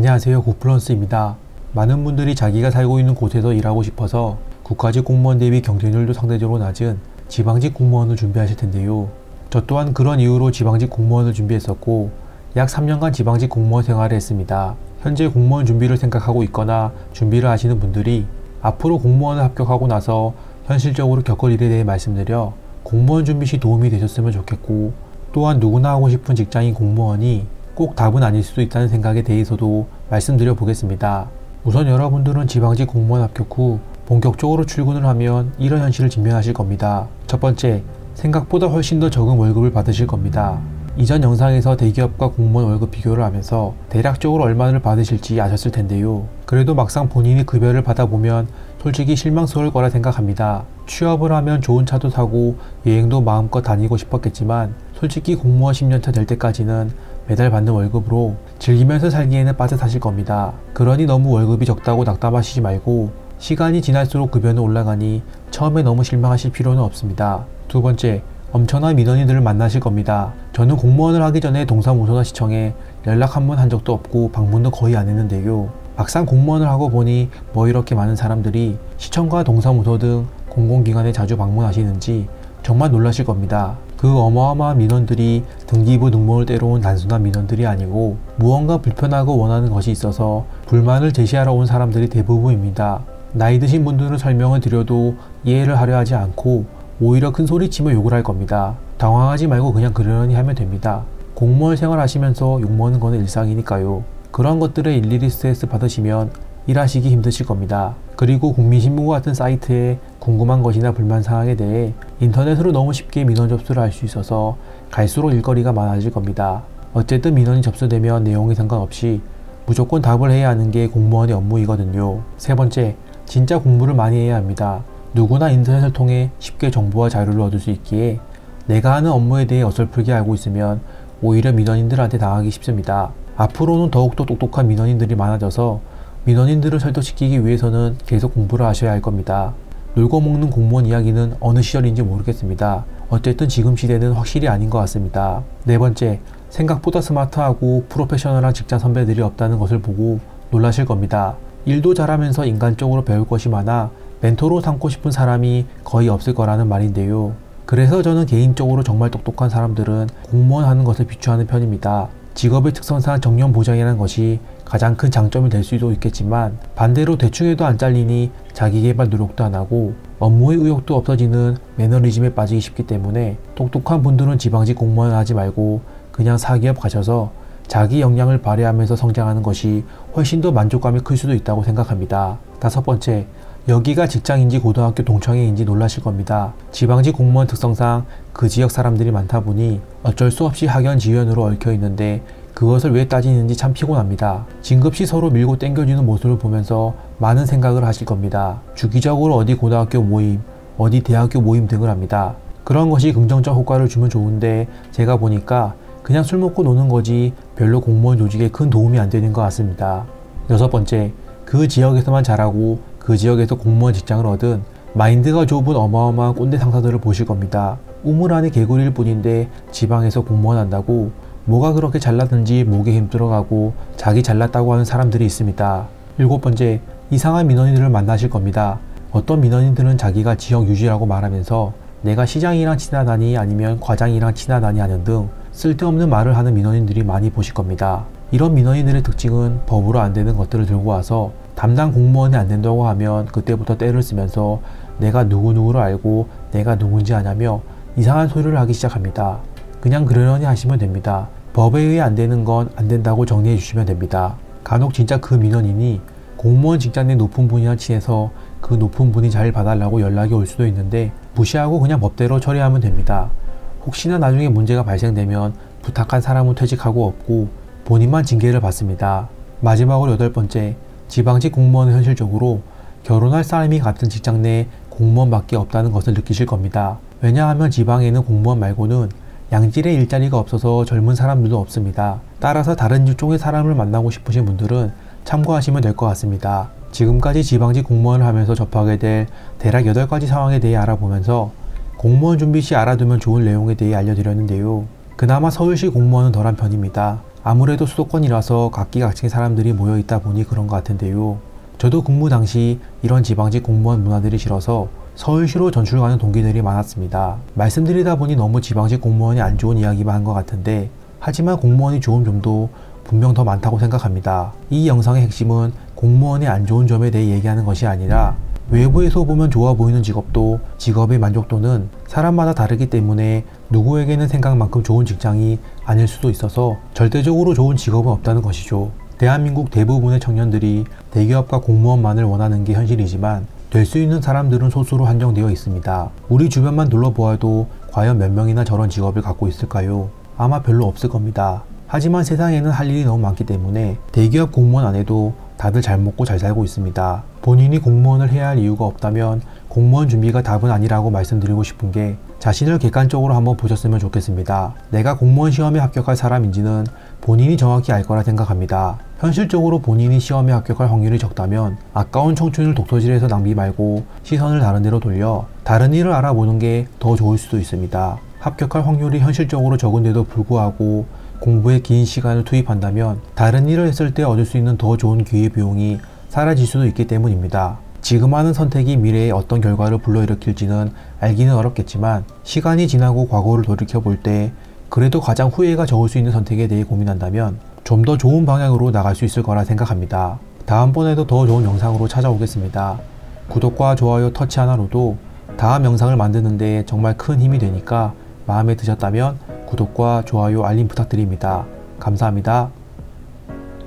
안녕하세요, 고플런스입니다. 많은 분들이 자기가 살고 있는 곳에서 일하고 싶어서 국가직 공무원 대비 경쟁률도 상대적으로 낮은 지방직 공무원을 준비하실 텐데요. 저 또한 그런 이유로 지방직 공무원을 준비했었고 약 3년간 지방직 공무원 생활을 했습니다. 현재 공무원 준비를 생각하고 있거나 준비를 하시는 분들이 앞으로 공무원을 합격하고 나서 현실적으로 겪을 일에 대해 말씀드려 공무원 준비 시 도움이 되셨으면 좋겠고, 또한 누구나 하고 싶은 직장인 공무원이 꼭 답은 아닐 수도 있다는 생각에 대해서도 말씀드려 보겠습니다. 우선 여러분들은 지방직 공무원 합격 후 본격적으로 출근을 하면 이런 현실을 직면하실 겁니다. 첫 번째, 생각보다 훨씬 더 적은 월급을 받으실 겁니다. 이전 영상에서 대기업과 공무원 월급 비교를 하면서 대략적으로 얼마를 받으실지 아셨을 텐데요. 그래도 막상 본인이 급여를 받아보면 솔직히 실망스러울 거라 생각합니다. 취업을 하면 좋은 차도 사고 여행도 마음껏 다니고 싶었겠지만 솔직히 공무원 10년차 될 때까지는 매달 받는 월급으로 즐기면서 살기에는 빠듯하실 겁니다. 그러니 너무 월급이 적다고 낙담하시지 말고 시간이 지날수록 급여는 올라가니 처음에 너무 실망하실 필요는 없습니다. 두 번째, 엄청난 민원인들을 만나실 겁니다. 저는 공무원을 하기 전에 동사무소나 시청에 연락 한 번 한 적도 없고 방문도 거의 안 했는데요. 막상 공무원을 하고 보니 뭐 이렇게 많은 사람들이 시청과 동사무소 등 공공기관에 자주 방문하시는지 정말 놀라실 겁니다. 그 어마어마한 민원들이 등기부 등본을 때려온 단순한 민원들이 아니고 무언가 불편하고 원하는 것이 있어서 불만을 제시하러 온 사람들이 대부분입니다. 나이 드신 분들은 설명을 드려도 이해를 하려 하지 않고 오히려 큰 소리치며 욕을 할 겁니다. 당황하지 말고 그냥 그러려니 하면 됩니다. 공무원 생활하시면서 욕먹는 거는 일상이니까요. 그런 것들에 일일이 스트레스 받으시면 일하시기 힘드실 겁니다. 그리고 국민신문과 같은 사이트에 궁금한 것이나 불만사항에 대해 인터넷으로 너무 쉽게 민원 접수를 할 수 있어서 갈수록 일거리가 많아질 겁니다. 어쨌든 민원이 접수되면 내용에 상관없이 무조건 답을 해야 하는 게 공무원의 업무이거든요. 세 번째, 진짜 공부를 많이 해야 합니다. 누구나 인터넷을 통해 쉽게 정보와 자료를 얻을 수 있기에 내가 하는 업무에 대해 어설프게 알고 있으면 오히려 민원인들한테 당하기 쉽습니다. 앞으로는 더욱더 똑똑한 민원인들이 많아져서 민원인들을 설득시키기 위해서는 계속 공부를 하셔야 할 겁니다. 놀고 먹는 공무원 이야기는 어느 시절인지 모르겠습니다. 어쨌든 지금 시대는 확실히 아닌 것 같습니다. 네 번째, 생각보다 스마트하고 프로페셔널한 직장 선배들이 없다는 것을 보고 놀라실 겁니다. 일도 잘하면서 인간적으로 배울 것이 많아 멘토로 삼고 싶은 사람이 거의 없을 거라는 말인데요. 그래서 저는 개인적으로 정말 똑똑한 사람들은 공무원 하는 것을 비추하는 편입니다. 직업의 특성상 정년 보장이라는 것이 가장 큰 장점이 될 수도 있겠지만 반대로 대충 해도 안 잘리니 자기개발 노력도 안 하고 업무의 의욕도 없어지는 매너리즘에 빠지기 쉽기 때문에 똑똑한 분들은 지방직 공무원 하지 말고 그냥 사기업 가셔서 자기 역량을 발휘하면서 성장하는 것이 훨씬 더 만족감이 클 수도 있다고 생각합니다. 다섯 번째, 여기가 직장인지 고등학교 동창회인지 놀라실 겁니다. 지방직 공무원 특성상 그 지역 사람들이 많다 보니 어쩔 수 없이 학연지연으로 얽혀 있는데 그것을 왜 따지는지 참 피곤합니다. 진급시 서로 밀고 땡겨주는 모습을 보면서 많은 생각을 하실 겁니다. 주기적으로 어디 고등학교 모임, 어디 대학교 모임 등을 합니다. 그런 것이 긍정적 효과를 주면 좋은데 제가 보니까 그냥 술 먹고 노는 거지 별로 공무원 조직에 큰 도움이 안 되는 것 같습니다. 여섯 번째, 그 지역에서만 잘하고 그 지역에서 공무원 직장을 얻은 마인드가 좁은 어마어마한 꼰대 상사들을 보실 겁니다. 우물 안의 개구리일 뿐인데 지방에서 공무원 한다고 뭐가 그렇게 잘났는지 목에 힘 들어가고 자기 잘났다고 하는 사람들이 있습니다. 일곱 번째, 이상한 민원인들을 만나실 겁니다. 어떤 민원인들은 자기가 지역 유지라고 말하면서 내가 시장이랑 친하다니 아니면 과장이랑 친하다니 하는 등 쓸데없는 말을 하는 민원인들이 많이 보실 겁니다. 이런 민원인들의 특징은 법으로 안 되는 것들을 들고 와서 담당 공무원이 안 된다고 하면 그때부터 떼를 쓰면서 내가 누구누구를 알고 내가 누군지 아냐며 이상한 소리를 하기 시작합니다. 그냥 그러려니 하시면 됩니다. 법에 의해 안 되는 건 안 된다고 정리해 주시면 됩니다. 간혹 진짜 그 민원인이 공무원 직장 내 높은 분이랑 친해서 그 높은 분이 잘 봐달라고 연락이 올 수도 있는데 무시하고 그냥 법대로 처리하면 됩니다. 혹시나 나중에 문제가 발생되면 부탁한 사람은 퇴직하고 없고 본인만 징계를 받습니다. 마지막으로 여덟 번째, 지방직 공무원은 현실적으로 결혼할 사람이 같은 직장 내 공무원밖에 없다는 것을 느끼실 겁니다. 왜냐하면 지방에는 공무원 말고는 양질의 일자리가 없어서 젊은 사람들도 없습니다. 따라서 다른 직종의 사람을 만나고 싶으신 분들은 참고하시면 될 것 같습니다. 지금까지 지방직 공무원을 하면서 접하게 될 대략 8가지 상황에 대해 알아보면서 공무원 준비 시 알아두면 좋을 내용에 대해 알려드렸는데요. 그나마 서울시 공무원은 덜한 편입니다. 아무래도 수도권이라서 각기각층의 사람들이 모여있다 보니 그런 것 같은데요. 저도 근무 당시 이런 지방직 공무원 문화들이 싫어서 서울시로 전출 가는 동기들이 많았습니다. 말씀드리다 보니 너무 지방직 공무원이 안 좋은 이야기만 한 것 같은데, 하지만 공무원이 좋은 점도 분명 더 많다고 생각합니다. 이 영상의 핵심은 공무원의 안 좋은 점에 대해 얘기하는 것이 아니라, 외부에서 보면 좋아 보이는 직업도 직업의 만족도는 사람마다 다르기 때문에 누구에게는 생각만큼 좋은 직장이 아닐 수도 있어서 절대적으로 좋은 직업은 없다는 것이죠. 대한민국 대부분의 청년들이 대기업과 공무원만을 원하는 게 현실이지만 될 수 있는 사람들은 소수로 한정되어 있습니다. 우리 주변만 둘러보아도 과연 몇 명이나 저런 직업을 갖고 있을까요? 아마 별로 없을 겁니다. 하지만 세상에는 할 일이 너무 많기 때문에 대기업 공무원 안에도 다들 잘 먹고 잘 살고 있습니다. 본인이 공무원을 해야 할 이유가 없다면 공무원 준비가 답은 아니라고 말씀드리고 싶은 게, 자신을 객관적으로 한번 보셨으면 좋겠습니다. 내가 공무원 시험에 합격할 사람인지는 본인이 정확히 알 거라 생각합니다. 현실적으로 본인이 시험에 합격할 확률이 적다면 아까운 청춘을 독서실에서 낭비 말고 시선을 다른 데로 돌려 다른 일을 알아보는 게 더 좋을 수도 있습니다. 합격할 확률이 현실적으로 적은데도 불구하고 공부에 긴 시간을 투입한다면 다른 일을 했을 때 얻을 수 있는 더 좋은 기회비용이 사라질 수도 있기 때문입니다. 지금 하는 선택이 미래에 어떤 결과를 불러일으킬지는 알기는 어렵겠지만, 시간이 지나고 과거를 돌이켜볼 때 그래도 가장 후회가 적을 수 있는 선택에 대해 고민한다면 좀 더 좋은 방향으로 나갈 수 있을 거라 생각합니다. 다음번에도 더 좋은 영상으로 찾아오겠습니다. 구독과 좋아요 터치 하나로도 다음 영상을 만드는 데 정말 큰 힘이 되니까 마음에 드셨다면 구독과 좋아요 알림 부탁드립니다. 감사합니다.